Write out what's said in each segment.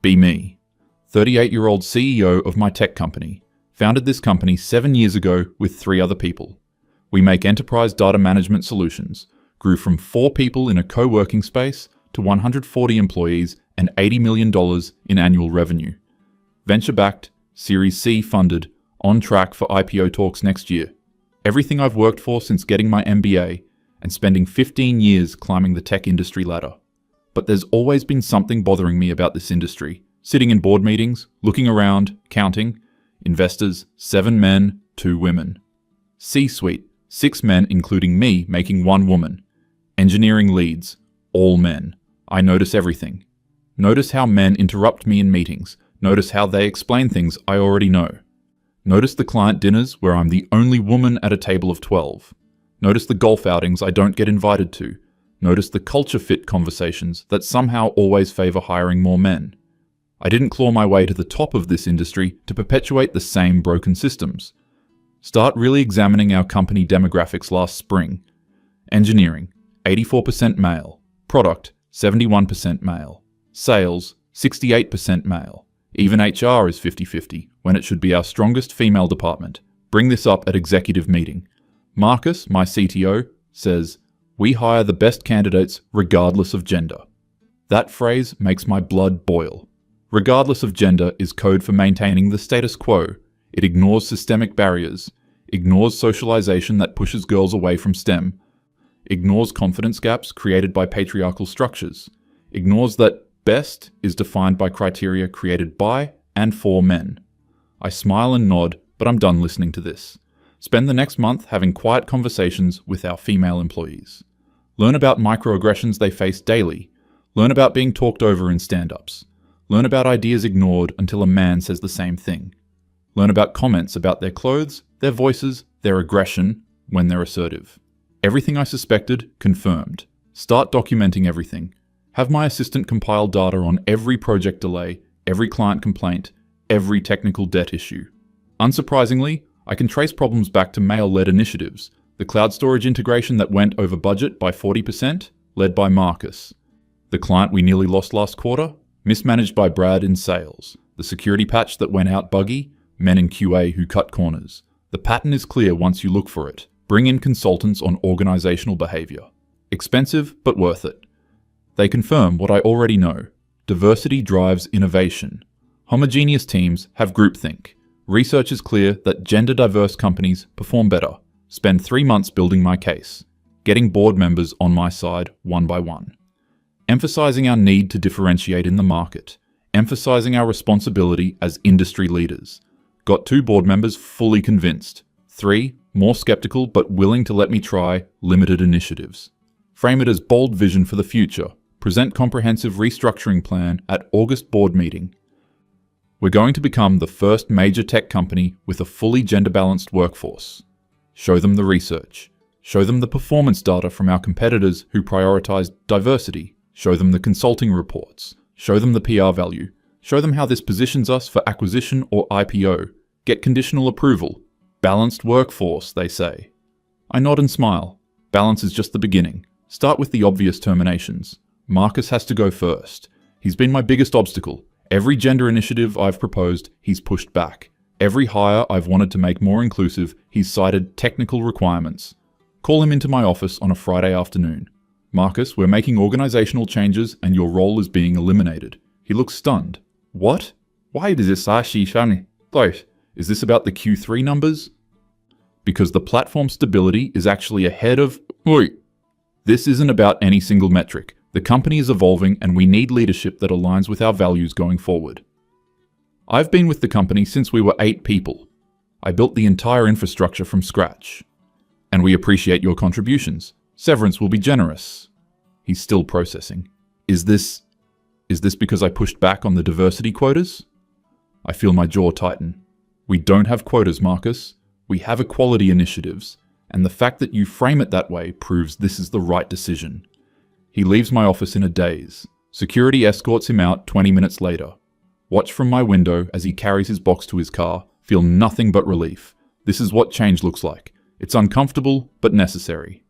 Be me. 38-year-old CEO of my tech company. Founded this company 7 years ago with 3 other people. We make enterprise data management solutions. Grew from 4 people in a co-working space to 140 employees and $80 million in annual revenue. Venture-backed, Series C funded, on track for IPO talks next year. Everything I've worked for since getting my MBA and spending 15 years climbing the tech industry ladder. But there's always been something bothering me about this industry. Sitting in board meetings, looking around, counting. Investors, 7 men, 2 women. C-suite, 6 men including me making 1 woman. Engineering leads, all men. I notice everything. Notice how men interrupt me in meetings. Notice how they explain things I already know. Notice the client dinners where I'm the only woman at a table of 12. Notice the golf outings I don't get invited to. Notice the culture fit conversations that somehow always favor hiring more men. I didn't claw my way to the top of this industry to perpetuate the same broken systems. Start really examining our company demographics last spring. Engineering, 84% male. Product, 71% male. Sales, 68% male. Even HR is 50-50, when it should be our strongest female department. Bring this up at executive meeting. Marcus, my CTO, says, "We hire the best candidates regardless of gender." That phrase makes my blood boil. Regardless of gender is code for maintaining the status quo. It ignores systemic barriers, ignores socialization that pushes girls away from STEM, ignores confidence gaps created by patriarchal structures, ignores that best is defined by criteria created by and for men. I smile and nod, but I'm done listening to this. Spend the next month having quiet conversations with our female employees. Learn about microaggressions they face daily. Learn about being talked over in stand-ups. Learn about ideas ignored until a man says the same thing. Learn about comments about their clothes, their voices, their aggression when they're assertive. Everything I suspected, confirmed. Start documenting everything. Have my assistant compile data on every project delay, every client complaint, every technical debt issue. Unsurprisingly, I can trace problems back to male-led initiatives. The cloud storage integration that went over budget by 40%, led by Marcus. The client we nearly lost last quarter, mismanaged by Brad in sales. The security patch that went out buggy, men in QA who cut corners. The pattern is clear once you look for it. Bring in consultants on organizational behavior. Expensive, but worth it. They confirm what I already know. Diversity drives innovation. Homogeneous teams have groupthink. Research is clear that gender-diverse companies perform better. Spend 3 months building my case. Getting board members on my side one by one. Emphasizing our need to differentiate in the market. Emphasizing our responsibility as industry leaders. Got 2 board members fully convinced. 3, more skeptical but willing to let me try limited initiatives. Frame it as bold vision for the future. Present comprehensive restructuring plan at August board meeting. We're going to become the first major tech company with a fully gender-balanced workforce. Show them the research. Show them the performance data from our competitors who prioritize diversity. Show them the consulting reports. Show them the PR value. Show them how this positions us for acquisition or IPO. Get conditional approval. Balanced workforce, they say. I nod and smile. Balance is just the beginning. Start with the obvious terminations. Marcus has to go first. He's been my biggest obstacle. Every gender initiative I've proposed, he's pushed back. Every hire I've wanted to make more inclusive, he's cited technical requirements. Call him into my office on a Friday afternoon. "Marcus, we're making organizational changes and your role is being eliminated." He looks stunned. "What? Why does this actually funny? Is this about the Q3 numbers?" Because the platform stability is actually ahead of... Wait. This isn't about any single metric. The company is evolving and we need leadership that aligns with our values going forward. I've been with the company since we were 8 people. I built the entire infrastructure from scratch. And we appreciate your contributions. Severance will be generous. He's still processing. Is this because I pushed back on the diversity quotas? I feel my jaw tighten. We don't have quotas, Marcus. We have equality initiatives. And the fact that you frame it that way proves this is the right decision. He leaves my office in a daze. Security escorts him out 20 minutes later. Watch from my window as he carries his box to his car, feel nothing but relief. This is what change looks like. It's uncomfortable, but necessary.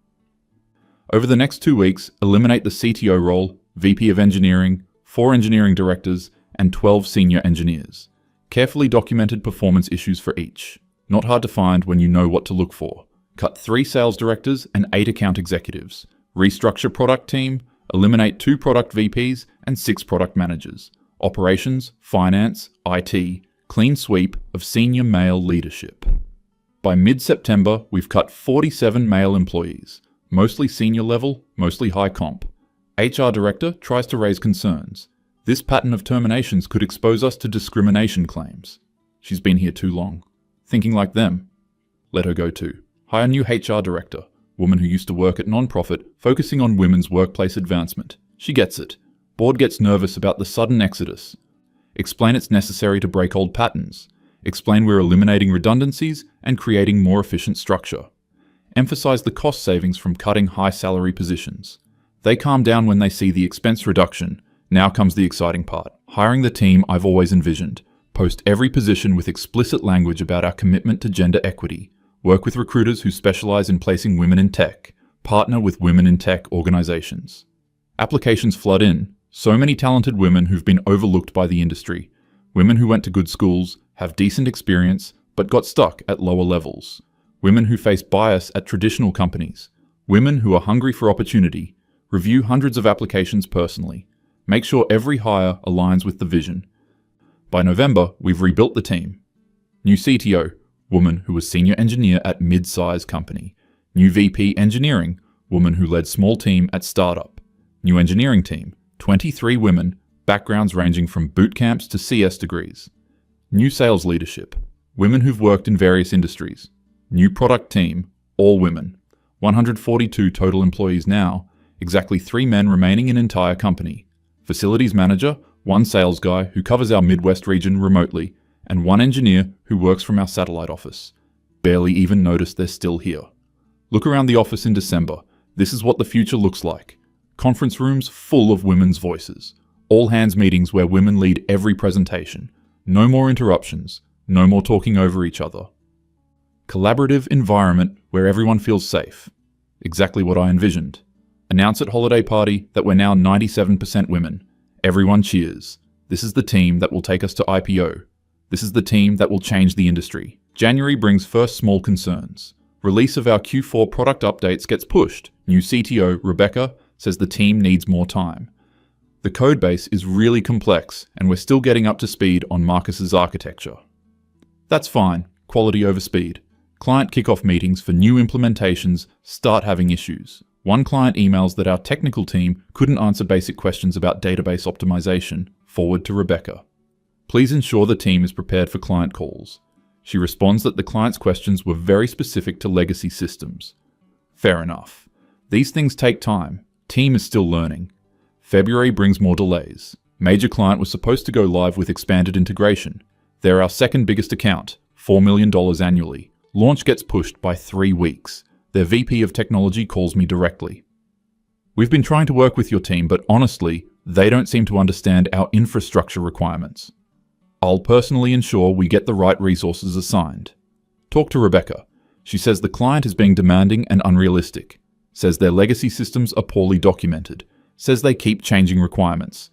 Over the next 2 weeks, eliminate the CTO role, VP of Engineering, 4 engineering directors, and 12 senior engineers. Carefully documented performance issues for each. Not hard to find when you know what to look for. Cut 3 sales directors and 8 account executives. Restructure product team. Eliminate 2 product VPs and 6 product managers. Operations, finance, IT, clean sweep of senior male leadership. By mid-September, we've cut 47 male employees, mostly senior level, mostly high comp. HR director tries to raise concerns. This pattern of terminations could expose us to discrimination claims. She's been here too long. Thinking like them. Let her go too. Hire new HR director, woman who used to work at non-profit, focusing on women's workplace advancement. She gets it. Board gets nervous about the sudden exodus. Explain it's necessary to break old patterns. Explain we're eliminating redundancies and creating more efficient structure. Emphasize the cost savings from cutting high salary positions. They calm down when they see the expense reduction. Now comes the exciting part. Hiring the team I've always envisioned. Post every position with explicit language about our commitment to gender equity. Work with recruiters who specialize in placing women in tech. Partner with women in tech organizations. Applications flood in. So many talented women who've been overlooked by the industry. Women who went to good schools, have decent experience, but got stuck at lower levels. Women who face bias at traditional companies. Women who are hungry for opportunity. Review hundreds of applications personally. Make sure every hire aligns with the vision. By November, we've rebuilt the team. New CTO, woman who was senior engineer at mid-size company. New VP engineering, woman who led small team at startup. New engineering team, 23 women, backgrounds ranging from boot camps to CS degrees. New sales leadership, women who've worked in various industries. New product team, all women. 142 total employees now, exactly 3 men remaining in entire company. Facilities manager, 1 sales guy who covers our Midwest region remotely, and 1 engineer who works from our satellite office. Barely even noticed they're still here. Look around the office in December. This is what the future looks like. Conference rooms full of women's voices. All hands meetings where women lead every presentation. No more interruptions. No more talking over each other. Collaborative environment where everyone feels safe. Exactly what I envisioned. Announce at holiday party that we're now 97% women. Everyone cheers. This is the team that will take us to IPO. This is the team that will change the industry. January brings first small concerns. Release of our Q4 product updates gets pushed. New CTO, Rebecca, says the team needs more time. The code base is really complex, and we're still getting up to speed on Marcus's architecture. That's fine, quality over speed. Client kickoff meetings for new implementations start having issues. One client emails that our technical team couldn't answer basic questions about database optimization. Forward to Rebecca. Please ensure the team is prepared for client calls. She responds that the client's questions were very specific to legacy systems. Fair enough. These things take time. Team is still learning. February brings more delays. Major client was supposed to go live with expanded integration. They're our second biggest account, $4 million annually. Launch gets pushed by 3 weeks. Their VP of technology calls me directly. We've been trying to work with your team, but honestly, they don't seem to understand our infrastructure requirements. I'll personally ensure we get the right resources assigned. Talk to Rebecca. She says the client is being demanding and unrealistic. Says their legacy systems are poorly documented. Says they keep changing requirements.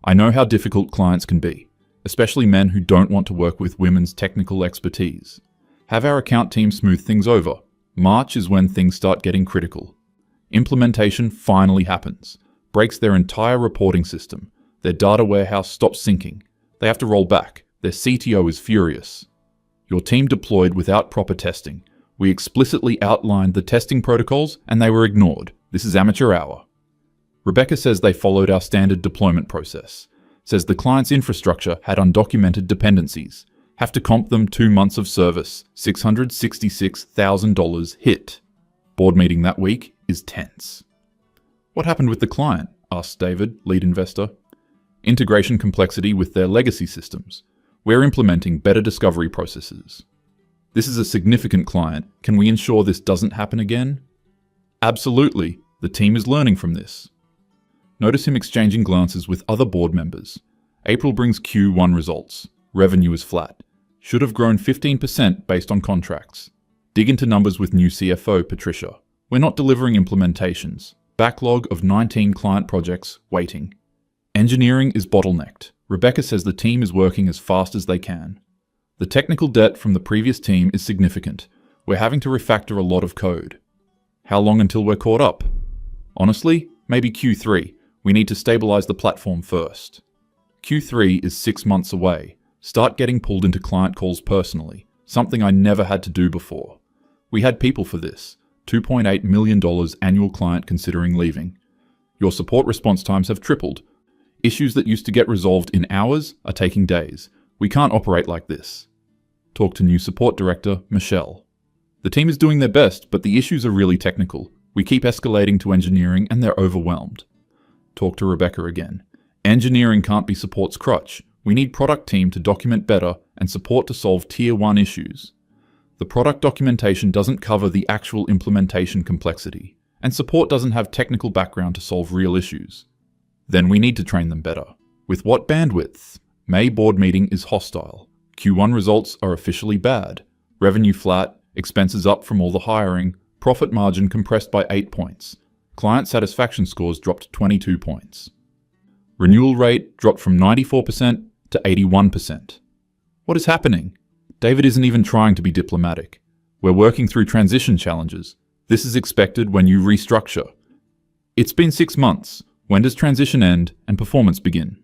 I know how difficult clients can be, especially men who don't want to work with women's technical expertise. Have our account team smooth things over. March is when things start getting critical. Implementation finally happens. Breaks their entire reporting system. Their data warehouse stops syncing. They have to roll back. Their CTO is furious. Your team deployed without proper testing. We explicitly outlined the testing protocols and they were ignored. This is amateur hour. Rebecca says they followed our standard deployment process. Says the client's infrastructure had undocumented dependencies. Have to comp them 2 months of service. $666,000 hit. Board meeting that week is tense. What happened with the client? Asked David, lead investor. Integration complexity with their legacy systems. We're implementing better discovery processes. This is a significant client. Can we ensure this doesn't happen again? Absolutely. The team is learning from this. Notice him exchanging glances with other board members. April brings Q1 results. Revenue is flat. Should have grown 15% based on contracts. Dig into numbers with new CFO, Patricia. We're not delivering implementations. Backlog of 19 client projects waiting. Engineering is bottlenecked. Rebecca says the team is working as fast as they can. The technical debt from the previous team is significant. We're having to refactor a lot of code. How long until we're caught up? Honestly, maybe Q3. We need to stabilize the platform first. Q3 is 6 months away. Start getting pulled into client calls personally, something I never had to do before. We had people for this. $2.8 million annual client considering leaving. Your support response times have tripled. Issues that used to get resolved in hours are taking days. We can't operate like this. Talk to new support director, Michelle. The team is doing their best, but the issues are really technical. We keep escalating to engineering and they're overwhelmed. Talk to Rebecca again. Engineering can't be support's crutch. We need product team to document better and support to solve tier 1 issues. The product documentation doesn't cover the actual implementation complexity, and support doesn't have technical background to solve real issues. Then we need to train them better. With what bandwidth? May board meeting is hostile. Q1 results are officially bad. Revenue flat, expenses up from all the hiring, profit margin compressed by 8 points. Client satisfaction scores dropped 22 points. Renewal rate dropped from 94% to 81%. What is happening? David isn't even trying to be diplomatic. We're working through transition challenges. This is expected when you restructure. It's been 6 months. When does transition end and performance begin?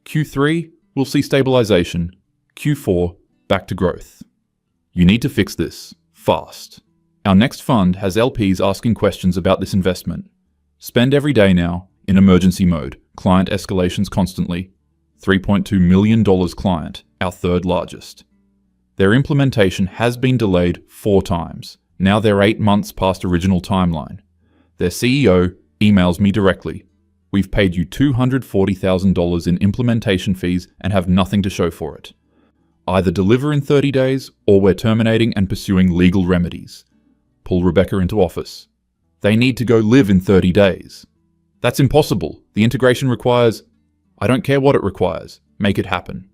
Q3, we'll see stabilization. Q4, back to growth. You need to fix this, fast. Our next fund has LPs asking questions about this investment. Spend every day now, in emergency mode, client escalations constantly. $3.2 million client, our third largest. Their implementation has been delayed 4 times. Now they're 8 months past original timeline. Their CEO emails me directly. We've paid you $240,000 in implementation fees and have nothing to show for it. Either deliver in 30 days or we're terminating and pursuing legal remedies. Pull Rebecca into office. They need to go live in 30 days. That's impossible. The integration requires... I don't care what it requires. Make it happen.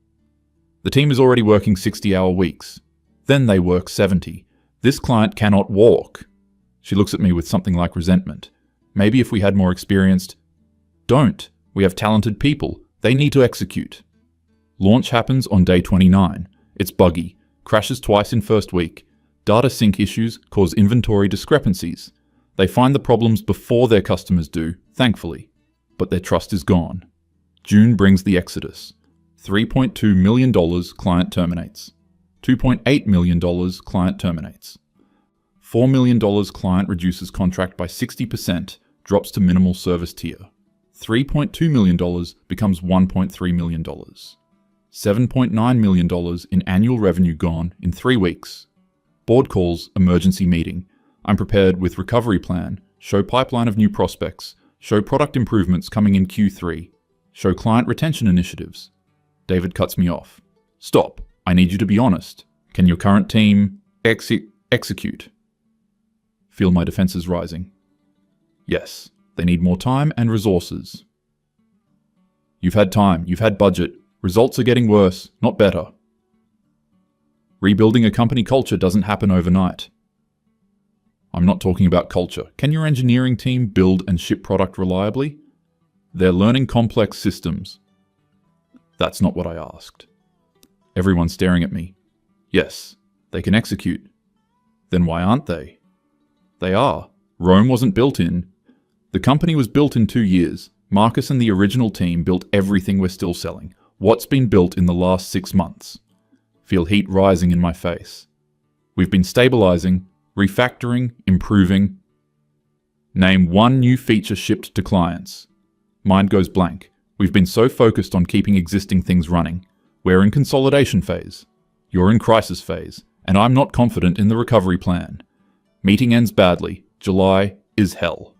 The team is already working 60-hour weeks. Then they work 70. This client cannot walk. She looks at me with something like resentment. Maybe if we had more experienced... Don't. We have talented people. They need to execute. Launch happens on day 29. It's buggy. Crashes twice in first week. Data sync issues cause inventory discrepancies. They find the problems before their customers do, thankfully. But their trust is gone. June brings the exodus. $3.2 million client terminates. $2.8 million client terminates. $4 million client reduces contract by 60%, drops to minimal service tier. $3.2 million becomes $1.3 million. $7.9 million in annual revenue gone in 3 weeks. Board calls, emergency meeting. I'm prepared with recovery plan, show pipeline of new prospects, show product improvements coming in Q3, show client retention initiatives. David cuts me off. Stop. I need you to be honest. Can your current team execute? Feel my defenses rising. Yes. They need more time and resources. You've had time, you've had budget. Results are getting worse, not better. Rebuilding a company culture doesn't happen overnight. I'm not talking about culture. Can your engineering team build and ship product reliably? They're learning complex systems. That's not what I asked. Everyone's staring at me. Yes, they can execute. Then why aren't they? They are. Rome wasn't built in. The company was built in 2 years. Marcus and the original team built everything we're still selling. What's been built in the last 6 months? Feel heat rising in my face. We've been stabilizing, refactoring, improving. Name 1 new feature shipped to clients. Mind goes blank. We've been so focused on keeping existing things running. We're in consolidation phase. You're in crisis phase. And I'm not confident in the recovery plan. Meeting ends badly. July is hell.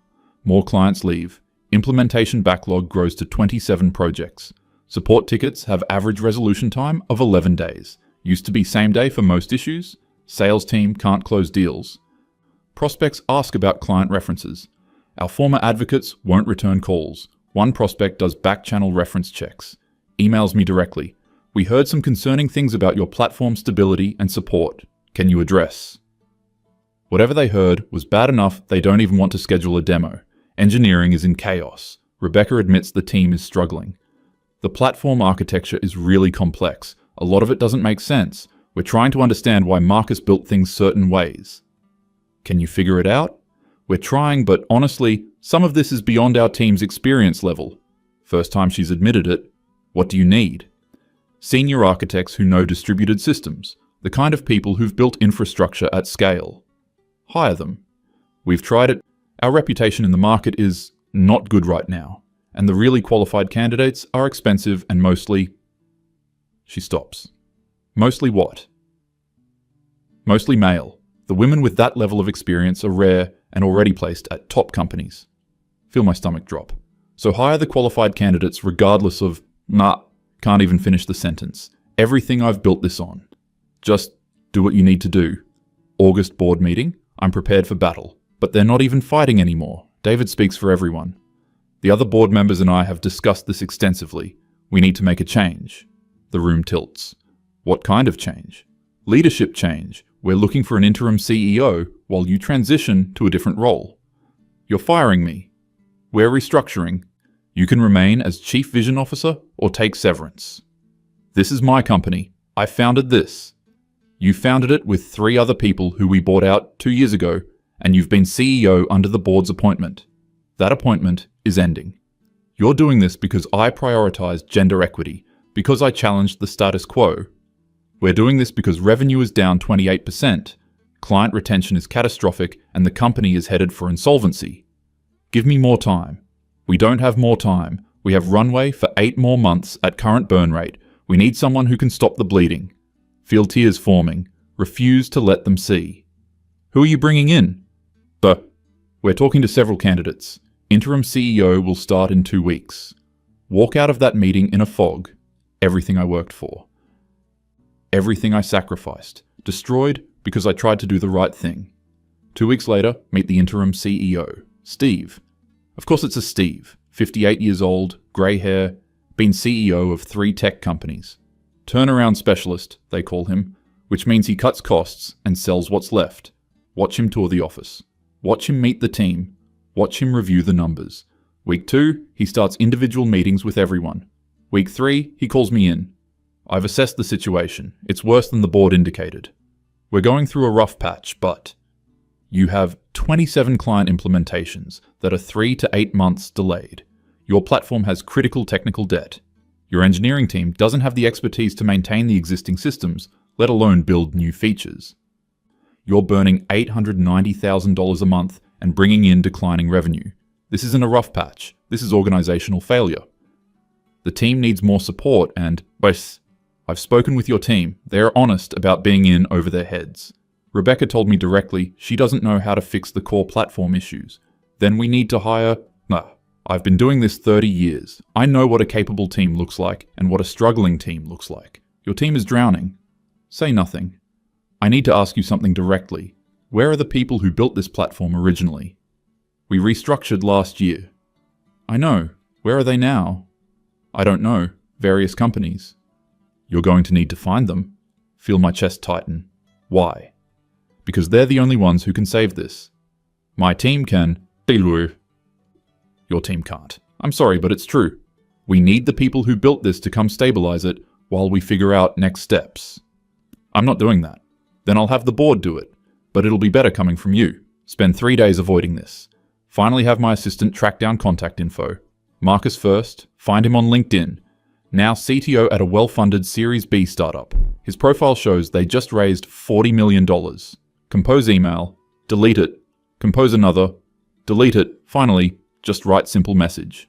More clients leave. Implementation backlog grows to 27 projects. Support tickets have average resolution time of 11 days. Used to be same day for most issues. Sales team can't close deals. Prospects ask about client references. Our former advocates won't return calls. One prospect does back-channel reference checks. Emails me directly. We heard some concerning things about your platform stability and support. Can you address? Whatever they heard was bad enough they don't even want to schedule a demo. Engineering is in chaos. Rebecca admits the team is struggling. The platform architecture is really complex. A lot of it doesn't make sense. We're trying to understand why Marcus built things certain ways. Can you figure it out? We're trying, but honestly, some of this is beyond our team's experience level. First time she's admitted it. What do you need? Senior architects who know distributed systems, the kind of people who've built infrastructure at scale. Hire them. We've tried it. Our reputation in the market is not good right now, and the really qualified candidates are expensive and mostly... She stops. Mostly what? Mostly male. The women with that level of experience are rare and already placed at top companies. Feel my stomach drop. So hire the qualified candidates regardless of, can't even finish the sentence. Everything I've built this on. Just do what you need to do. August board meeting, I'm prepared for battle. But they're not even fighting anymore. David speaks for everyone. The other board members and I have discussed this extensively. We need to make a change. The room tilts. What kind of change? Leadership change. We're looking for an interim CEO while you transition to a different role. You're firing me. We're restructuring. You can remain as Chief Vision Officer or take severance. This is my company. I founded this. You founded it with 3 other people who we bought out 2 years ago, and you've been CEO under the board's appointment. That appointment is ending. You're doing this because I prioritized gender equity, because I challenged the status quo. We're doing this because revenue is down 28%, client retention is catastrophic, and the company is headed for insolvency. Give me more time. We don't have more time. We have runway for 8 more months at current burn rate. We need someone who can stop the bleeding. Feel tears forming. Refuse to let them see. Who are you bringing in? We're talking to several candidates. Interim CEO will start in 2 weeks. Walk out of that meeting in a fog. Everything I worked for. Everything I sacrificed. Destroyed because I tried to do the right thing. 2 weeks later, meet the interim CEO, Steve. Of course it's a Steve, 58 years old, grey hair, been CEO of 3 tech companies. Turnaround specialist, they call him, which means he cuts costs and sells what's left. Watch him tour the office. Watch him meet the team. Watch him review the numbers. Week 2, he starts individual meetings with everyone. Week 3, he calls me in. I've assessed the situation. It's worse than the board indicated. We're going through a rough patch, but you have 27 client implementations that are 3 to 8 months delayed. Your platform has critical technical debt. Your engineering team doesn't have the expertise to maintain the existing systems, let alone build new features. You're burning $890,000 a month and bringing in declining revenue. This isn't a rough patch. This is organizational failure. The team needs more support and, I've spoken with your team. They are honest about being in over their heads. Rebecca told me directly she doesn't know how to fix the core platform issues. Then we need to hire... I've been doing this 30 years. I know what a capable team looks like and what a struggling team looks like. Your team is drowning. Say nothing. I need to ask you something directly. Where are the people who built this platform originally? We restructured last year. I know. Where are they now? I don't know. Various companies. You're going to need to find them. Feel my chest tighten. Why? Because they're the only ones who can save this. My team can. Your team can't. I'm sorry, but it's true. We need the people who built this to come stabilize it while we figure out next steps. I'm not doing that. Then I'll have the board do it. But it'll be better coming from you. Spend 3 days avoiding this. Finally have my assistant track down contact info. Marcus first. Find him on LinkedIn. Now CTO at a well-funded Series B startup. His profile shows they just raised $40 million. Compose email. Delete it. Compose another. Delete it. Finally, just write simple message.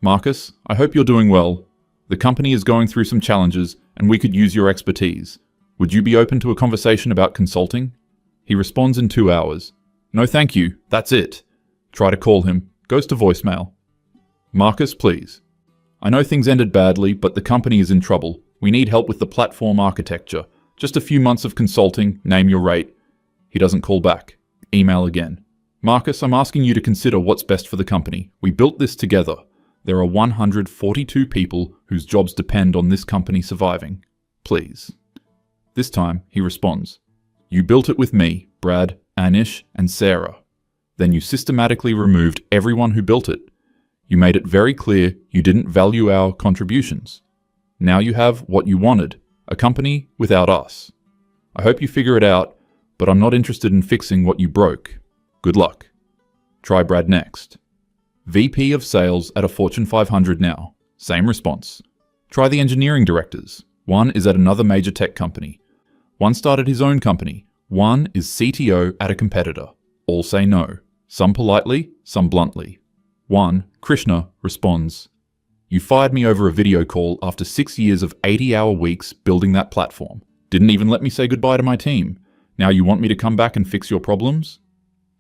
Marcus, I hope you're doing well. The company is going through some challenges and we could use your expertise. Would you be open to a conversation about consulting? He responds in 2 hours. No thank you, that's it. Try to call him. Goes to voicemail. Marcus, please. I know things ended badly, but the company is in trouble. We need help with the platform architecture. Just a few months of consulting, name your rate. He doesn't call back. Email again. Marcus, I'm asking you to consider what's best for the company. We built this together. There are 142 people whose jobs depend on this company surviving. Please. This time, he responds. You built it with me, Brad, Anish, and Sarah. Then you systematically removed everyone who built it. You made it very clear you didn't value our contributions. Now you have what you wanted, a company without us. I hope you figure it out, but I'm not interested in fixing what you broke. Good luck. Try Brad next. VP of Sales at a Fortune 500 now. Same response. Try the engineering directors. One is at another major tech company. One started his own company. One is CTO at a competitor. All say no. Some politely, some bluntly. One, Krishna, responds, "You fired me over a video call after 6 years of 80-hour weeks building that platform. Didn't even let me say goodbye to my team. Now you want me to come back and fix your problems?"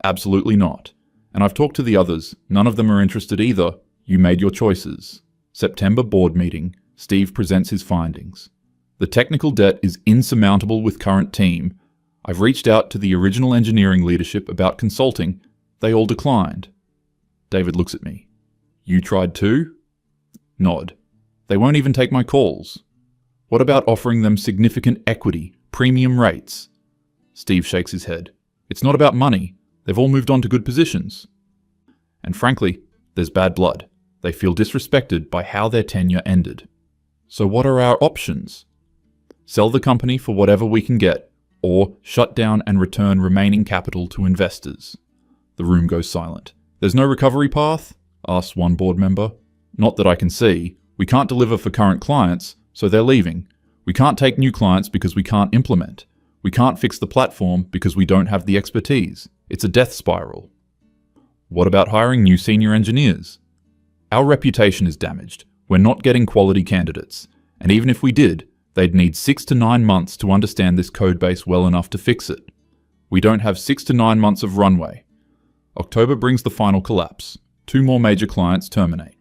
Absolutely not. And I've talked to the others. None of them are interested either. You made your choices. September board meeting. Steve presents his findings. The technical debt is insurmountable with current team. I've reached out to the original engineering leadership about consulting. They all declined. David looks at me. You tried too? Nod. They won't even take my calls. What about offering them significant equity, premium rates? Steve shakes his head. It's not about money. They've all moved on to good positions. And frankly, there's bad blood. They feel disrespected by how their tenure ended. So what are our options? Sell the company for whatever we can get, or shut down and return remaining capital to investors. The room goes silent. There's no recovery path? Asks one board member. Not that I can see. We can't deliver for current clients, so they're leaving. We can't take new clients because we can't implement. We can't fix the platform because we don't have the expertise. It's a death spiral. What about hiring new senior engineers? Our reputation is damaged. We're not getting quality candidates. And even if we did, they'd need 6 to 9 months to understand this code base well enough to fix it. We don't have 6 to 9 months of runway. October brings the final collapse. 2 more major clients terminate.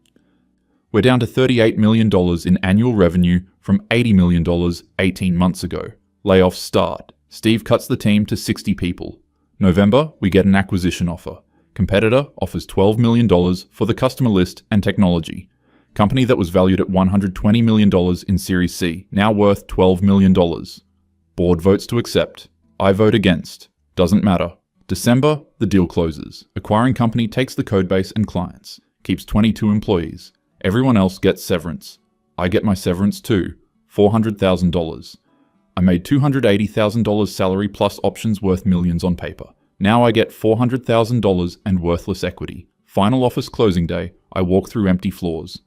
We're down to $38 million in annual revenue from $80 million 18 months ago. Layoffs start. Steve cuts the team to 60 people. November, we get an acquisition offer. Competitor offers $12 million for the customer list and technology. Company that was valued at $120 million in Series C, now worth $12 million. Board votes to accept. I vote against. Doesn't matter. December, the deal closes. Acquiring company takes the codebase and clients. Keeps 22 employees. Everyone else gets severance. I get my severance too. $400,000. I made $280,000 salary plus options worth millions on paper. Now I get $400,000 and worthless equity. Final office closing day, I walk through empty floors.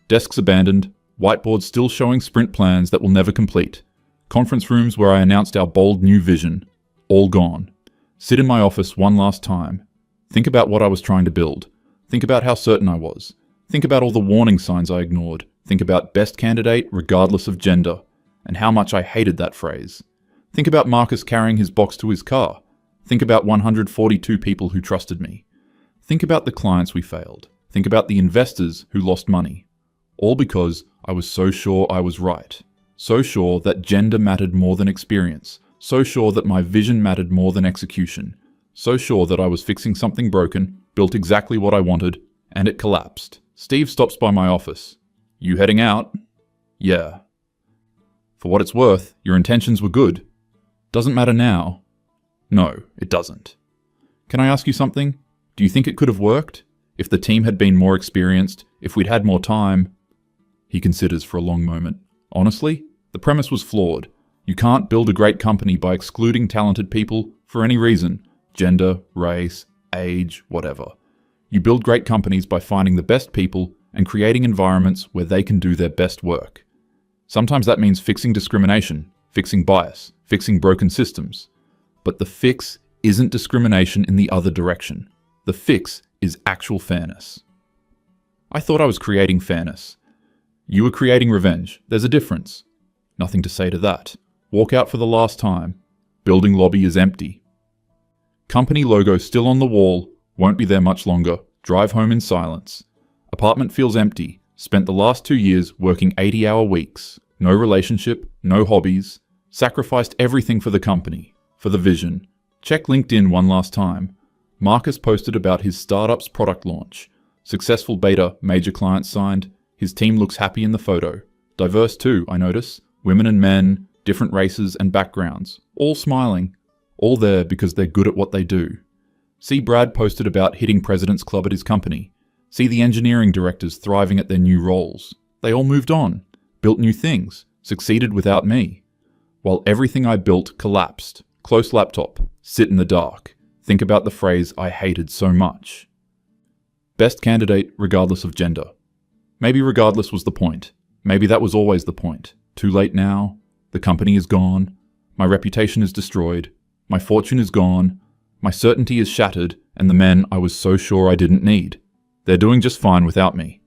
Desks abandoned, whiteboards still showing sprint plans that will never complete. Conference rooms where I announced our bold new vision. All gone. Sit in my office one last time. Think about what I was trying to build. Think about how certain I was. Think about all the warning signs I ignored. Think about best candidate regardless of gender, and how much I hated that phrase. Think about Marcus carrying his box to his car. Think about 142 people who trusted me. Think about the clients we failed. Think about the investors who lost money. All because I was so sure I was right. So sure that gender mattered more than experience. So sure that my vision mattered more than execution. So sure that I was fixing something broken, built exactly what I wanted, and it collapsed. Steve stops by my office. You heading out? Yeah. For what it's worth, your intentions were good. Doesn't matter now. No, it doesn't. Can I ask you something? Do you think it could have worked? If the team had been more experienced, if we'd had more time? He considers for a long moment. Honestly, the premise was flawed. You can't build a great company by excluding talented people for any reason. Gender, race, age, whatever. You build great companies by finding the best people and creating environments where they can do their best work. Sometimes that means fixing discrimination, fixing bias, fixing broken systems. But the fix isn't discrimination in the other direction. The fix is actual fairness. I thought I was creating fairness. You were creating revenge. There's a difference. Nothing to say to that. Walk out for the last time. Building lobby is empty. Company logo still on the wall. Won't be there much longer. Drive home in silence. Apartment feels empty. Spent the last 2 years working 80-hour weeks. No relationship, no hobbies. Sacrificed everything for the company, for the vision. Check LinkedIn one last time. Marcus posted about his startup's product launch. Successful beta, major clients signed. His team looks happy in the photo. Diverse too, I notice. Women and men, different races and backgrounds. All smiling. All there because they're good at what they do. See Brad posted about hitting President's Club at his company. See the engineering directors thriving at their new roles. They all moved on, built new things, succeeded without me. While everything I built collapsed. Close laptop, sit in the dark. Think about the phrase I hated so much. Best candidate regardless of gender. Maybe regardless was the point. Maybe that was always the point. Too late now. The company is gone. My reputation is destroyed. My fortune is gone. My certainty is shattered, and the men I was so sure I didn't need. They're doing just fine without me.